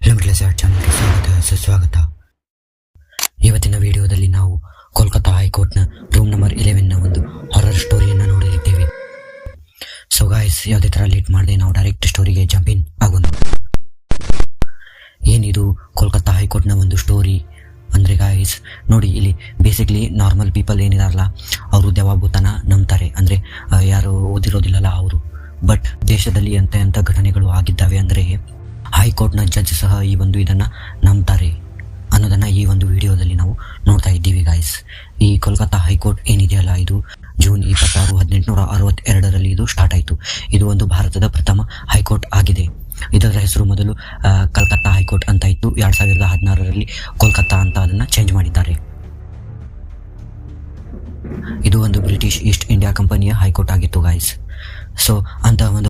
Limitless art ಚಾನಲ್ಗೆ ಸುಸ್ವಾಗತ. ಇವತ್ತಿನ ವಿಡಿಯೋದಲ್ಲಿ ನಾವು ಕೋಲ್ಕತ್ತಾ ಹೈಕೋರ್ಟ್ನ ರೂಮ್ ನಂಬರ್ 11ನ ಒಂದು ಹಾರರ್ ಸ್ಟೋರಿಯನ್ನು ನೋಡಲಿದ್ದೇವೆ. ಸೊ ಗಾಯ್ಸ್, ಯಾವುದೇ ಥರ ಲೇಟ್ ಮಾಡದೆ ನಾವು ಡೈರೆಕ್ಟ್ ಸ್ಟೋರಿಗೆ ಜಂಪ್ ಇನ್ ಆಗೋಣ. ಏನಿದು ಕೋಲ್ಕತ್ತಾ ಹೈಕೋರ್ಟ್ನ ಒಂದು ಸ್ಟೋರಿ ಅಂದರೆ ಗಾಯ್ಸ್ ನೋಡಿ, ಇಲ್ಲಿ ಬೇಸಿಕ್ಲಿ ನಾರ್ಮಲ್ ಪೀಪಲ್ ಏನಿದಾರಲ್ಲ ಅವರು ದೆವ್ವಭೂತನ ನಂಬ್ತಾರೆ. ಅಂದರೆ ಯಾರು ಓದಿರೋದಿಲ್ಲಲ್ಲ ಅವರು. ಬಟ್ ದೇಶದಲ್ಲಿ ಎಂಥ ಘಟನೆಗಳು ಆಗಿದ್ದಾವೆ ಅಂದರೆ ಹೈಕೋರ್ಟ್ನ ಜಡ್ಜ್ ಸಹ ಈ ಒಂದು ಇದನ್ನು ನಂಬ್ತಾರೆ ಅನ್ನೋದನ್ನು ಈ ಒಂದು ವಿಡಿಯೋದಲ್ಲಿ ನಾವು ನೋಡ್ತಾ ಇದ್ದೀವಿ ಗಾಯ್ಸ್. ಈ ಕೋಲ್ಕತ್ತಾ ಹೈಕೋರ್ಟ್ ಏನಿದೆಯಲ್ಲ, ಇದು ಜೂನ್ 26, 1862ರಲ್ಲಿ ಇದು ಸ್ಟಾರ್ಟ್ ಆಯಿತು. ಇದು ಒಂದು ಭಾರತದ ಪ್ರಥಮ ಹೈಕೋರ್ಟ್ ಆಗಿದೆ. ಇದರ ಹೆಸರು ಮೊದಲು ಕಲ್ಕತ್ತಾ ಹೈಕೋರ್ಟ್ ಅಂತ ಇತ್ತು. 2016ರಲ್ಲಿ ಕೋಲ್ಕತ್ತಾ ಅಂತ ಅದನ್ನು ಚೇಂಜ್ ಮಾಡಿದ್ದಾರೆ. ಇದು ಒಂದು ಬ್ರಿಟಿಷ್ ಈಸ್ಟ್ ಇಂಡಿಯಾ ಕಂಪನಿಯ ಹೈಕೋರ್ಟ್ ಆಗಿತ್ತು ಗಾಯ್ಸ್. ಸೊ ಅಂತ ಒಂದು